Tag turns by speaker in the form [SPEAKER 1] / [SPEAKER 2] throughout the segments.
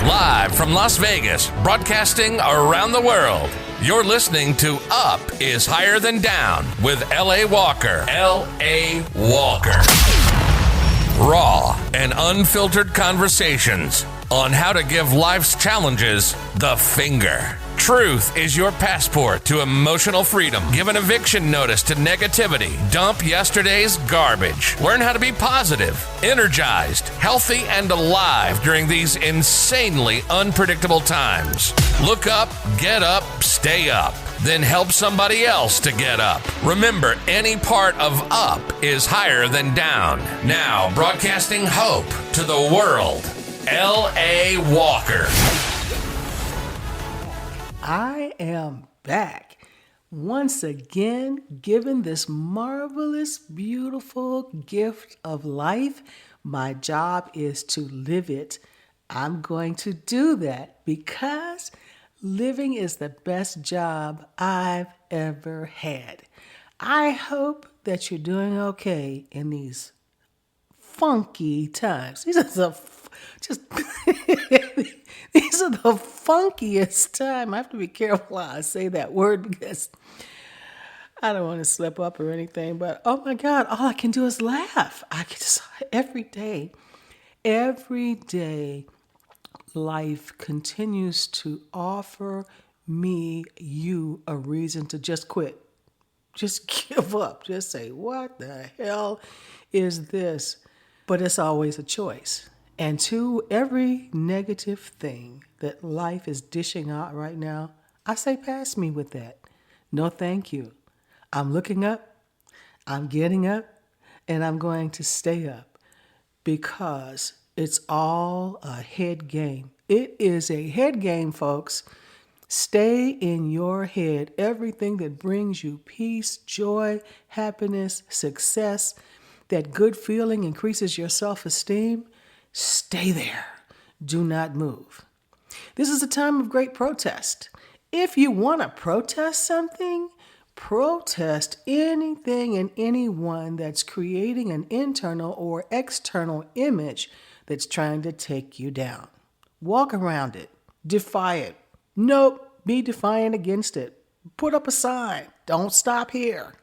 [SPEAKER 1] Live from Las Vegas, broadcasting around the world. You're listening to Up is Higher Than Down with L.A. Walker. L.A. Walker. Raw and unfiltered conversations on how to give life's challenges the finger. Truth is your passport to emotional freedom. Give an eviction notice to negativity. Dump yesterday's garbage. Learn how to be positive, energized, healthy, and alive during these insanely unpredictable times. Look up, get up, stay up. Then help somebody else to get up. Remember, any part of up is higher than down. Now, broadcasting hope to the world, L.A. Walker.
[SPEAKER 2] I am back once again, given this marvelous, beautiful gift of life. My job is to live it. I'm going to do that because living is the best job I've ever had. I hope that you're doing okay in these funky times. These are these are the funkiest time. I have to be careful how I say that word because I don't want to slip up or anything. But oh my God, all I can do is laugh. I can just every day, life continues to offer you a reason to just quit. Just give up. Just say, what the hell is this? But it's always a choice. And to every negative thing that life is dishing out right now, I say, pass me with that. No, thank you. I'm looking up, I'm getting up, and I'm going to stay up because it's all a head game. It is a head game, folks. Stay in your head. Everything that brings you peace, joy, happiness, success, that good feeling increases your self-esteem, stay there. Do not move. This is a time of great protest. If you want to protest something, protest anything and anyone that's creating an internal or external image that's trying to take you down. Walk around it. Defy it. Nope. Be defiant against it. Put up a sign. Don't stop here.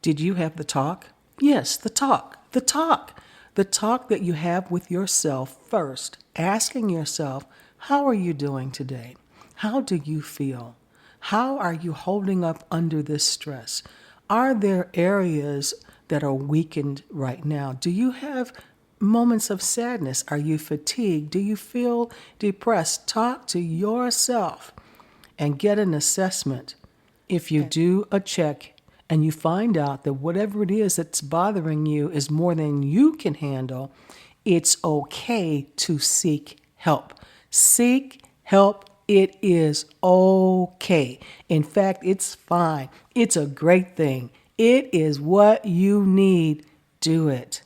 [SPEAKER 2] Did you have the talk? Yes, the talk. The talk. The talk that you have with yourself first, asking yourself, how are you doing today? How do you feel? How are you holding up under this stress? Are there areas that are weakened right now? Do you have moments of sadness? Are you fatigued? Do you feel depressed? Talk to yourself and get an assessment. If you do a check and you find out that whatever it is that's bothering you is more than you can handle, it's okay to seek help. Seek help. It is okay. In fact, it's fine. It's a great thing. It is what you need. Do it.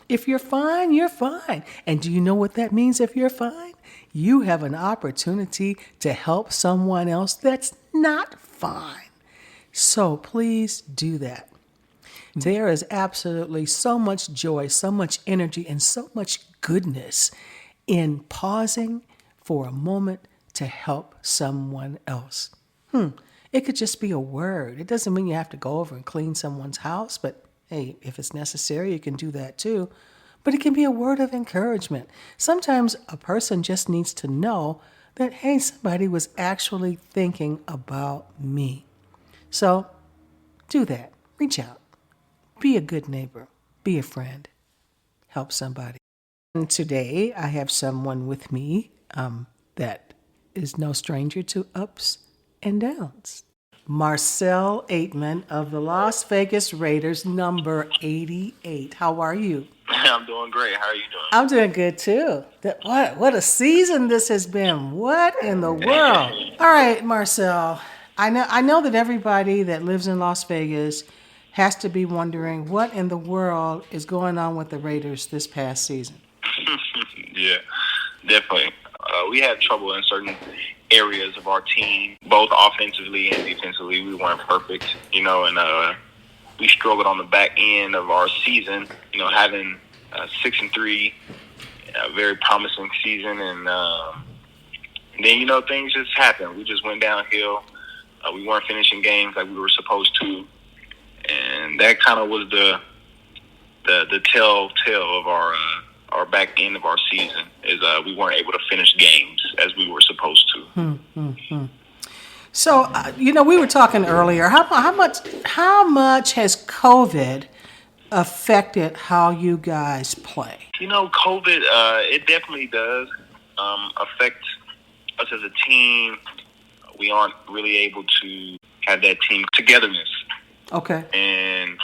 [SPEAKER 2] If you're fine, you're fine. And do you know what that means if you're fine? You have an opportunity to help someone else that's not fine. So please do that. There is absolutely so much joy, so much energy, and so much goodness in pausing for a moment to help someone else. It could just be a word. It doesn't mean you have to go over and clean someone's house, but hey, if it's necessary, you can do that too. But it can be a word of encouragement. Sometimes a person just needs to know that, hey, somebody was actually thinking about me. So do that. Reach out. Be a good neighbor. Be a friend. Help somebody. And today I have someone with me that is no stranger to ups and downs. Marcell Ateman of the Las Vegas Raiders, number 88. How are you?
[SPEAKER 3] I'm doing great. How are you doing?
[SPEAKER 2] I'm doing good too. What a season this has been. What in the world? All right, Marcell. I know that everybody that lives in Las Vegas has to be wondering what in the world is going on with the Raiders this past season.
[SPEAKER 3] Yeah, definitely. We had trouble in certain areas of our team, both offensively and defensively. We weren't perfect, and we struggled on the back end of our season, having 6-3, a very promising season, and And then, things just happened. We just went downhill. We weren't finishing games like we were supposed to. And that kind of was the telltale of our back end of our season is we weren't able to finish games as we were supposed to.
[SPEAKER 2] So, we were talking earlier. How much has COVID affected how you guys play?
[SPEAKER 3] COVID, it definitely does affect us as a team. We aren't really able to have that team togetherness.
[SPEAKER 2] Okay.
[SPEAKER 3] And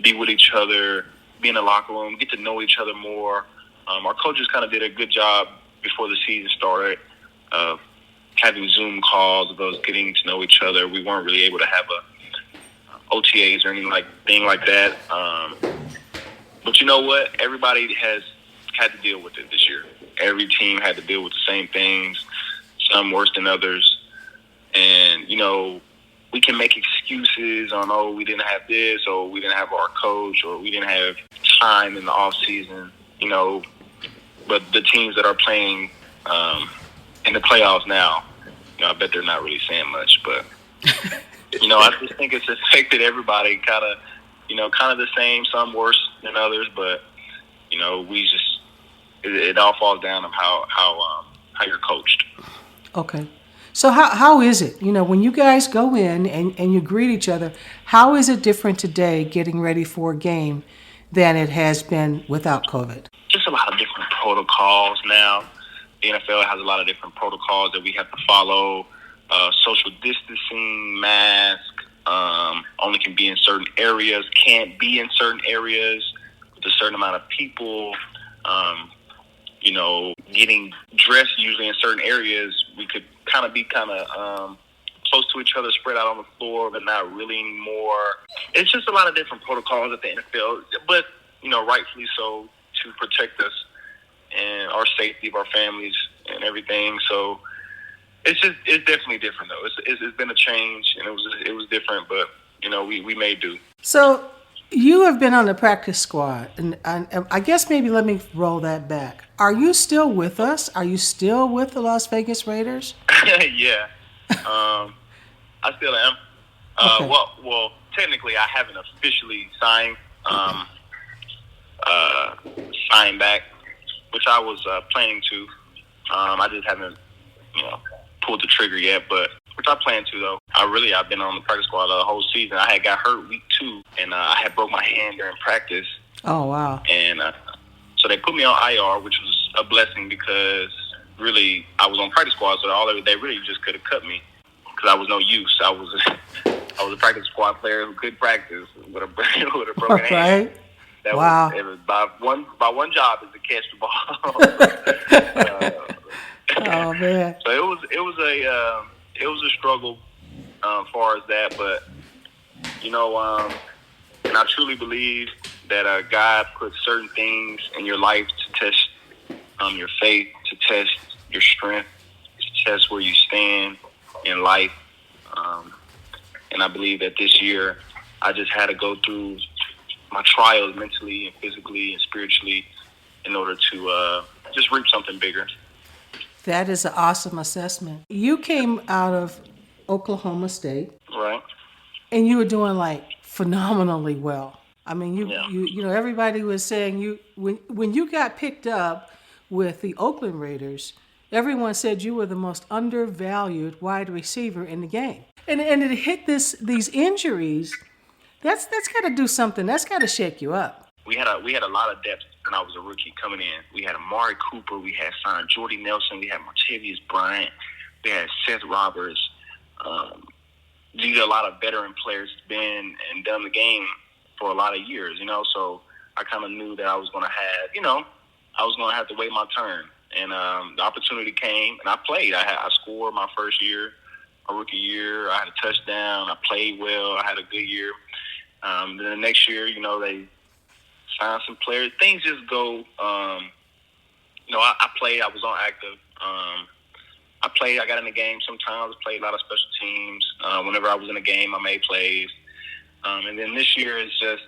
[SPEAKER 3] be with each other, be in the locker room, get to know each other more. Our coaches kind of did a good job before the season started of having Zoom calls of us getting to know each other. We weren't really able to have OTAs or anything like that. But you know what? Everybody has had to deal with it this year. Every team had to deal with the same things, some worse than others. And, we can make excuses on, we didn't have this, or we didn't have our coach, or we didn't have time in the off season, but the teams that are playing in the playoffs now, I bet they're not really saying much, but I just think it's affected everybody kind of the same, some worse than others, but it all falls down on how you're coached.
[SPEAKER 2] Okay. So how is it, when you guys go in and you greet each other, how is it different today getting ready for a game than it has been without COVID?
[SPEAKER 3] Just a lot of different protocols now. The NFL has a lot of different protocols that we have to follow. Social distancing, mask, only can be in certain areas, can't be in certain areas with a certain amount of people. Getting dressed usually in certain areas, we could be close to each other, spread out on the floor, but not really anymore. It's just a lot of different protocols at the NFL, but, rightfully so, to protect us and our safety of our families and everything. So it's definitely different, though. It's been a change, and it was different, but, we made do.
[SPEAKER 2] So you have been on the practice squad, and I guess maybe let me roll that back. Are you still with us? Are you still with the Las Vegas Raiders?
[SPEAKER 3] Yeah, I still am.
[SPEAKER 2] Okay.
[SPEAKER 3] Well, technically, I haven't officially signed back, which I was planning to. I just haven't, pulled the trigger yet, but which I plan to though. I've been on the practice squad the whole season. I had got hurt week 2, and I had broke my hand during practice.
[SPEAKER 2] Oh wow!
[SPEAKER 3] And so they put me on IR, which was a blessing because really I was on practice squad, so they really just could have cut me because I was no use. I was a practice squad player who could practice with a broken hand.
[SPEAKER 2] Right. Wow.
[SPEAKER 3] It was by one job is to catch the ball.
[SPEAKER 2] Oh man!
[SPEAKER 3] So it was a struggle as far as that, but and I truly believe that God puts certain things in your life to test your faith, to test your strength, to test where you stand in life. And I believe that this year I just had to go through my trials mentally and physically and spiritually in order to just reap something bigger.
[SPEAKER 2] That is an awesome assessment. You came out of Oklahoma State.
[SPEAKER 3] Right.
[SPEAKER 2] And you were doing phenomenally well. I mean, everybody was saying when you got picked up with the Oakland Raiders, everyone said you were the most undervalued wide receiver in the game. And it hit these injuries. That's got to do something. That's got to shake you up.
[SPEAKER 3] We had a lot of depth when I was a rookie coming in. We had Amari Cooper. We had signed Jordy Nelson. We had Martavius Bryant. We had Seth Roberts. These are a lot of veteran players who've been and done the game for a lot of years, So I kind of knew that I was going to have, I was going to have to wait my turn. And the opportunity came, and I played. I scored my first year, my rookie year. I had a touchdown. I played well. I had a good year. Then the next year, they signed some players. Things just go, I played. I was on active. I played. I got in the game sometimes. I played a lot of special teams. Whenever I was in a game, I made plays. And then this year is just,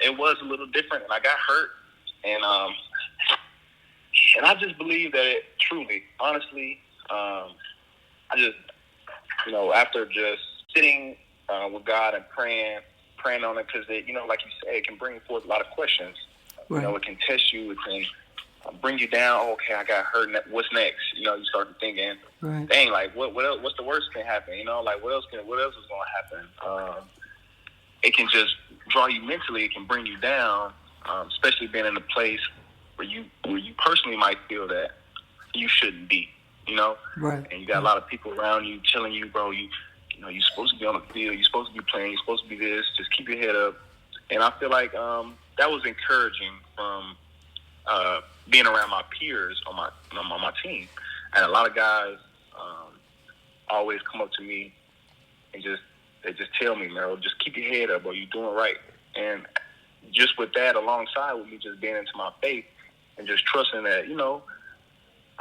[SPEAKER 3] it was a little different, and I got hurt. And I just believe that truly, honestly, I just, after just sitting with God and praying on it, because like you said, it can bring forth a lot of questions.
[SPEAKER 2] Right.
[SPEAKER 3] It can test you. It can bring you down. Oh, okay, I got hurt. What's next? You start thinking,
[SPEAKER 2] right.
[SPEAKER 3] dang, like what else? What's the worst can happen? Like what else is going to happen? It can just draw you mentally. It can bring you down, especially being in a place where you personally might feel that you shouldn't be.
[SPEAKER 2] Right.
[SPEAKER 3] And you got a lot of people around you telling you, bro, you're supposed to be on the field. You're supposed to be playing. You're supposed to be this. Just keep your head up. And I feel like that was encouraging from being around my peers on my team. And a lot of guys always come up to me and they just tell me, man, just keep your head up, bro. You're doing right. And just with that, alongside with me just being into my faith and just trusting that,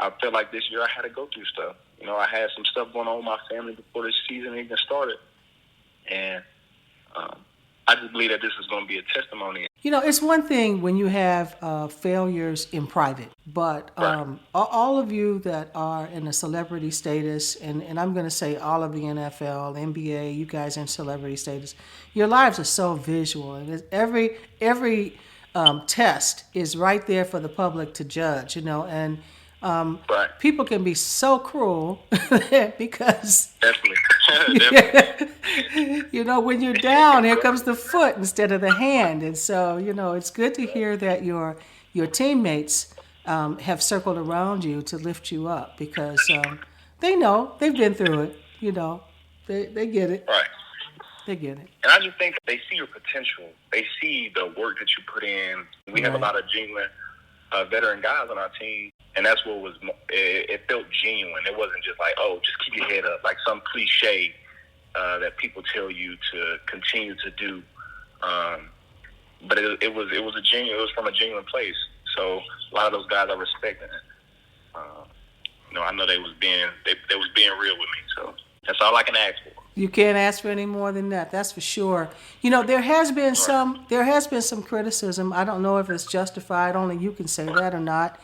[SPEAKER 3] I felt like this year I had to go through stuff. I had some stuff going on with my family before this season even started. And I just believe that this is going to be a testimony.
[SPEAKER 2] It's one thing when you have failures in private, but all of you that are in a celebrity status, and I'm going to say all of the NFL, NBA, you guys in celebrity status, your lives are so visual. And every test is right there for the public to judge, and people can be so cruel because
[SPEAKER 3] Definitely.
[SPEAKER 2] when you're down, here comes the foot instead of the hand. And so, it's good to hear that your teammates have circled around you to lift you up because they know they've been through it. They get it.
[SPEAKER 3] Right.
[SPEAKER 2] They get it.
[SPEAKER 3] And I just think they see your potential. They see the work that you put in. We have a lot of genuine veteran guys on our team. And that's what it felt genuine. It wasn't just like, oh, just keep your head up, like some cliche that people tell you to continue to do. But it was from a genuine place. So a lot of those guys I respected it. I know they was being real with me. So that's all I can ask for.
[SPEAKER 2] You can't ask for any more than that. That's for sure. There has been some criticism. I don't know if it's justified. Only you can say that or not.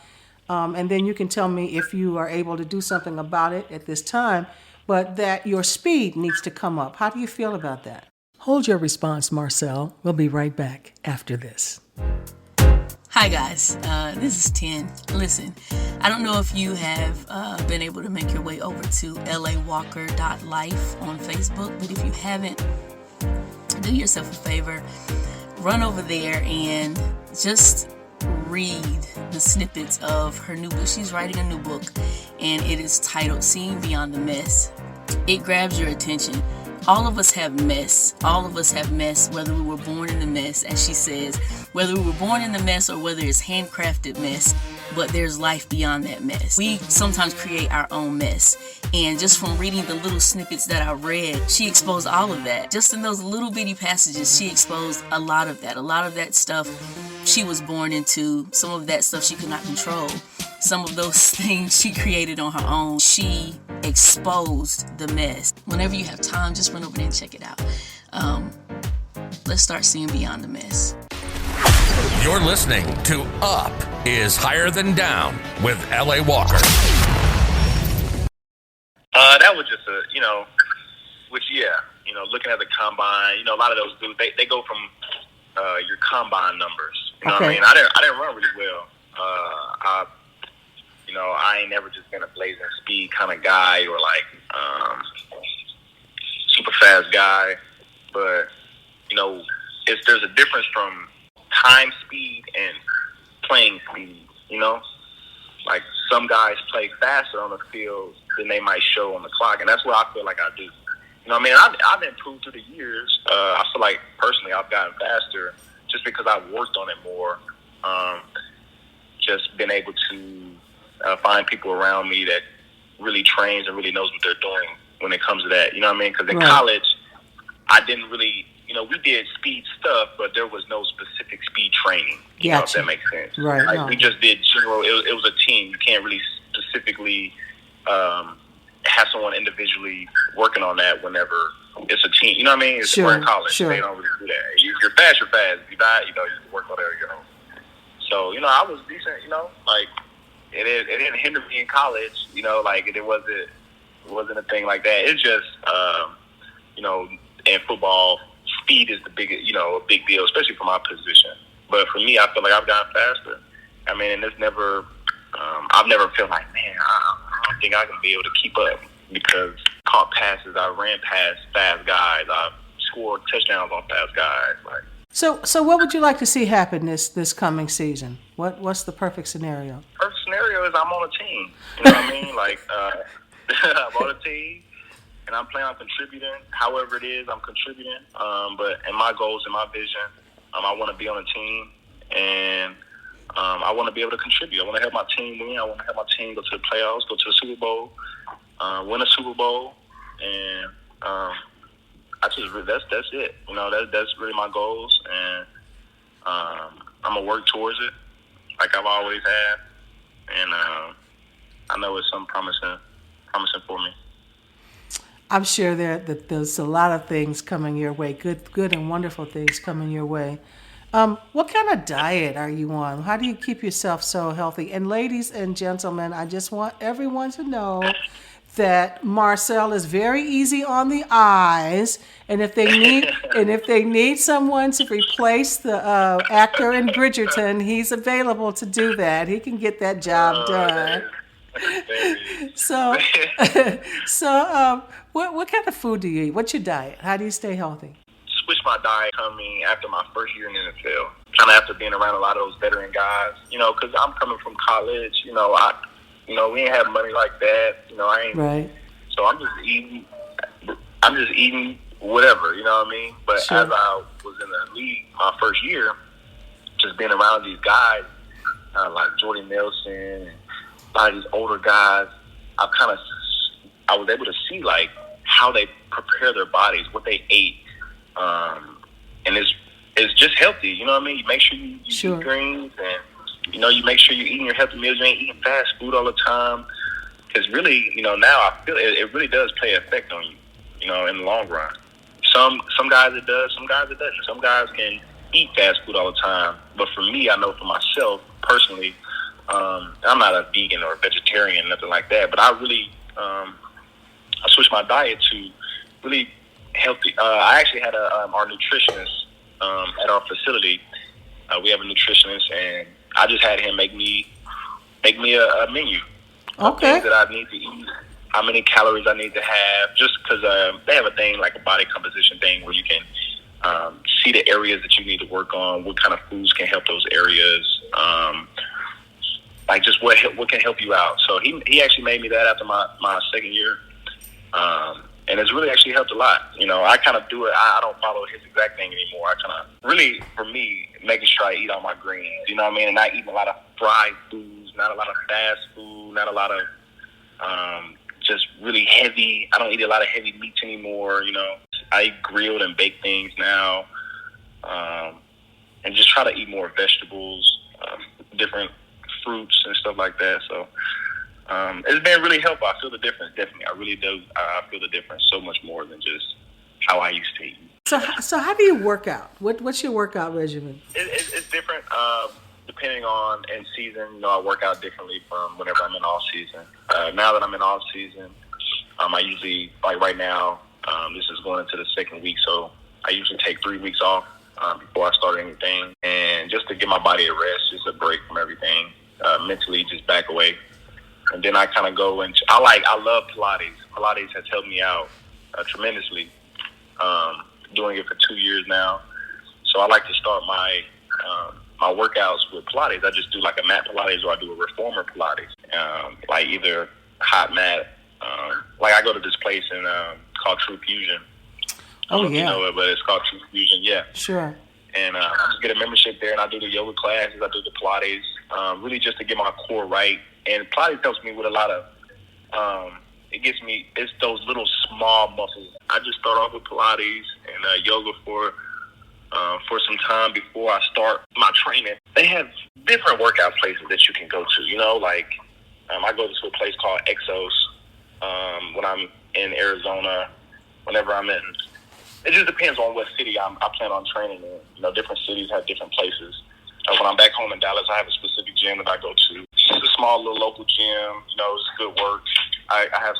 [SPEAKER 2] And then you can tell me if you are able to do something about it at this time, but that your speed needs to come up. How do you feel about that? Hold your response, Marcell. We'll be right back after this.
[SPEAKER 4] Hi guys, this is Ten. Listen, I don't know if you have been able to make your way over to lawalker.life on Facebook, but if you haven't, do yourself a favor, run over there and just read the snippets of her new book. She's writing a new book, and it is titled Seeing Beyond the Mess. It grabs your attention. All of us have mess. All of us have mess, whether we were born in the mess, as she says, whether we were born in the mess or whether it's handcrafted mess, but there's life beyond that mess. We sometimes create our own mess. And just from reading the little snippets that I read, she exposed all of that. Just in those little bitty passages, she exposed a lot of that. A lot of that stuff she was born into. Some of that stuff she could not control. Some of those things she created on her own. She exposed the mess. Whenever you have time, just run over there and check it out. Let's start seeing beyond the mess.
[SPEAKER 1] You're listening to Up is Higher Than Down with L.A. Walker.
[SPEAKER 3] That was just looking at the combine, a lot of those dudes, they go from your combine numbers. You know what I mean? I didn't run really well. I ain't never just been a blazing speed kind of guy or like super fast guy. But, there's a difference from time speed and playing speed, Like some guys play faster on the field than they might show on the clock. And that's what I feel like I do. I've improved through the years. I feel like personally I've gotten faster just because I've worked on it more. Just been able to find people around me that really trains and really knows what they're doing when it comes to that. You know what I mean? Because in college, I didn't really, we did speed stuff, but there was no specific speed training. You know if that makes sense.
[SPEAKER 2] Right.
[SPEAKER 3] Like, we just did general. It was a team. You can't really specifically have someone individually working on that whenever it's a team. You know what I mean? We're in college. They don't really do that. If you're fast, you're fast. If you're not, you just work on there, So, I was decent, like, it didn't hinder me in college. Like it wasn't a thing like that. It's just in football, speed is a big deal, especially for my position. But for me, I feel like I've gotten faster. I mean, and it's never, I've never felt like, man, I don't think I can be able to keep up, because caught passes, I ran past fast guys, I scored touchdowns on fast guys. Like,
[SPEAKER 2] So what would you like to see happen this coming season? What's the perfect scenario?
[SPEAKER 3] Perfect scenario is I'm on a team. You know what I mean? Like, I'm on a team, and I'm planning on contributing. However it is, I'm contributing. But in my goals and my vision, I want to be on a team, and I want to be able to contribute. I want to help my team win. I want to help my team go to the playoffs, go to the Super Bowl, win a Super Bowl, and that's it. That's really my goals, and I'm gonna work towards it, like I've always had, and I know it's something promising for me.
[SPEAKER 2] I'm sure that there's a lot of things coming your way, good and wonderful things coming your way. What kind of diet are you on? How do you keep yourself so healthy? And ladies and gentlemen, I just want everyone to know that Marcell is very easy on the eyes, and if they need someone to replace the actor in Bridgerton, he's available to do that. He can get that job done. So what kind of food do you eat? What's your diet? How do you stay healthy?
[SPEAKER 3] Switched my diet coming after my first year in the NFL. Kind of after being around a lot of those veteran guys, because I'm coming from college. We ain't have money like that. I ain't. Right. So I'm just eating whatever. You know what I mean? But
[SPEAKER 2] Sure.
[SPEAKER 3] As I was in the league my first year, just being around these guys like Jordy Nelson and a lot of these older guys, I was able to see like how they prepare their bodies, what they ate, and it's just healthy. You know what I mean? You make sure you
[SPEAKER 2] Sure.
[SPEAKER 3] eat greens, and you make sure you're eating your healthy meals. You ain't eating fast food all the time, because really, now I feel it really does play an effect on you. In the long run, some guys it does, some guys it doesn't. Some guys can eat fast food all the time, but for me, I know for myself personally, I'm not a vegan or a vegetarian, nothing like that. But I really, I switched my diet to really healthy. I actually had our nutritionist at our facility. We have a nutritionist, and I just had him make me a menu of things that I need to eat, how many calories I need to have, just because they have a thing like a body composition thing where you can see the areas that you need to work on, what kind of foods can help those areas, like just what can help you out. So he actually made me that after my second year, and it's really actually helped a lot. I kind of do it. I don't follow his exact thing anymore. I kind of really, for me, making sure I eat all my greens. You know what I mean? And not eating a lot of fried foods, not a lot of fast food, not a lot of just really heavy. I don't eat a lot of heavy meats anymore. I eat grilled and baked things now, and just try to eat more vegetables, different fruits and stuff like that. So it's been really helpful. I feel the difference, definitely. I really do. I feel the difference so much more than just how I used to eat.
[SPEAKER 2] So how do you work out? What's your workout regimen?
[SPEAKER 3] It's different depending on in season. I work out differently from whenever I'm in off season. Now that I'm in off season, I usually, like right now, this is going into the second week, so I usually take 3 weeks off before I start anything, and just to give my body a rest, just a break from everything, mentally just back away. And then I kind of go into, I love Pilates. Pilates has helped me out tremendously. Doing it for 2 years now. So I like to start my workouts with Pilates. I just do like a mat Pilates, or I do a reformer Pilates. Like either hot mat. Like I go to this place called True Fusion. I don't know if you know it, but it's called True Fusion. Yeah. Sure. And I just get a membership there, and I do the yoga classes. I do the Pilates, really just to get my core right. And Pilates helps me with a lot of, it's those little small muscles. I just start off with Pilates and yoga for some time before I start my training. They have different workout places that you can go to, like I go to a place called Exos when I'm in Arizona, whenever I'm in. It just depends on what city I plan on training in. Different cities have different places. When I'm back home in Dallas, I have a specific gym that I go to. small little local gym. You know, it's good work. I have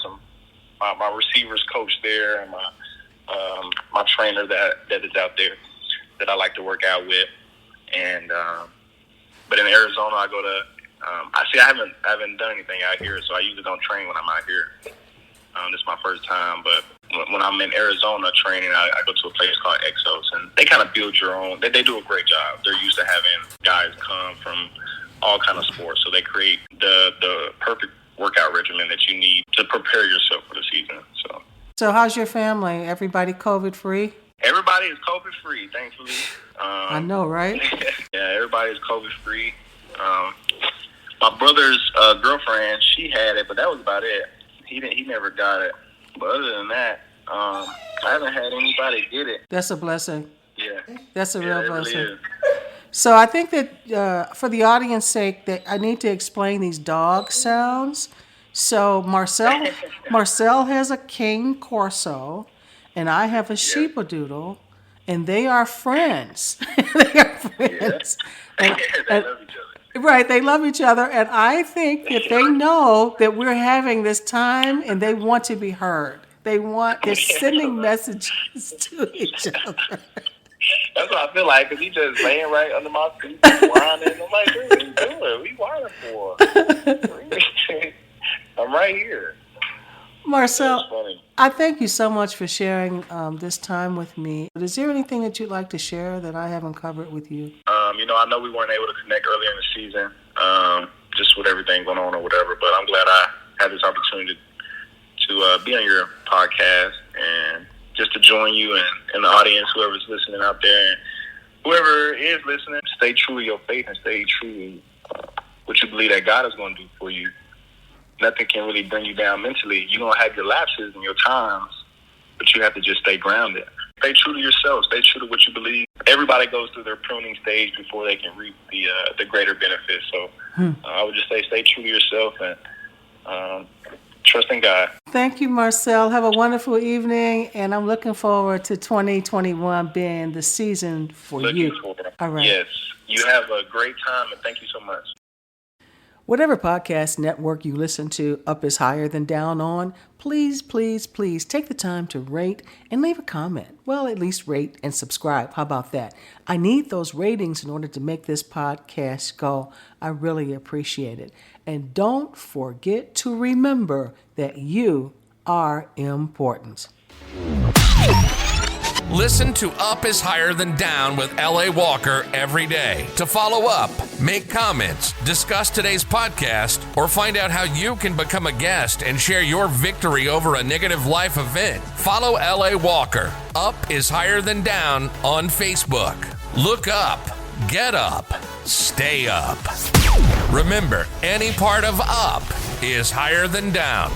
[SPEAKER 3] my receivers coach there, and my trainer that is out there that I like to work out with. And but in Arizona, I go to. I haven't done anything out here, so I usually don't train when I'm out here. This is my first time, but when I'm in Arizona training, I go to a place called Exos, and they kind of build your own. They do a great job. They're used to having guys come from all kind of sports, so they create the perfect workout regimen that you need to prepare yourself for the season.
[SPEAKER 2] So how's your family? Everybody COVID free?
[SPEAKER 3] Everybody is COVID free, thankfully.
[SPEAKER 2] I know, right?
[SPEAKER 3] Yeah, everybody is COVID free. My brother's girlfriend, she had it, but that was about it. He never got it. But other than that, I haven't had anybody get it.
[SPEAKER 2] That's a blessing.
[SPEAKER 3] Yeah.
[SPEAKER 2] That's a real blessing.
[SPEAKER 3] Really is.
[SPEAKER 2] So I think that for the audience's sake, that I need to explain these dog sounds. So Marcell has a King Corso, and I have a Sheepadoodle, and they are friends. They are friends.
[SPEAKER 3] Yeah. They love each other.
[SPEAKER 2] Right, they love each other, and I think that they know that we're having this time, and they want to be heard. They're sending messages to each other.
[SPEAKER 3] That's what I feel like, because he just laying right under my feet, whining. I'm like, what are you doing? What are you whining for? I'm right here.
[SPEAKER 2] Marcell, I thank you so much for sharing this time with me. But is there anything that you'd like to share that I haven't covered with you?
[SPEAKER 3] I know we weren't able to connect earlier in the season, just with everything going on or whatever, but I'm glad I had this opportunity to be on your podcast and just to join you and the audience, whoever's listening out there. And whoever is listening, stay true to your faith and stay true to what you believe that God is going to do for you. Nothing can really bring you down mentally. You're going to have your lapses and your times, but you have to just stay grounded. Stay true to yourself. Stay true to what you believe. Everybody goes through their pruning stage before they can reap the greater benefits. So I would just say stay true to yourself and trust in God.
[SPEAKER 2] Thank you, Marcell. Have a wonderful evening, and I'm looking forward to 2021 being the season for you. All right.
[SPEAKER 3] Yes. You have a great time, and thank you so much.
[SPEAKER 2] Whatever podcast network you listen to Up is Higher Than Down on, please, please, please take the time to rate and leave a comment. Well, at least rate and subscribe. How about that? I need those ratings in order to make this podcast go. I really appreciate it. And don't forget to remember that you are important.
[SPEAKER 1] Listen to Up is Higher Than Down with L.A. Walker every day. To follow up, make comments, discuss today's podcast, or find out how you can become a guest and share your victory over a negative life event, follow L.A. Walker. Up is Higher Than Down on Facebook. Look up, get up, stay up. Remember, any part of up is higher than down.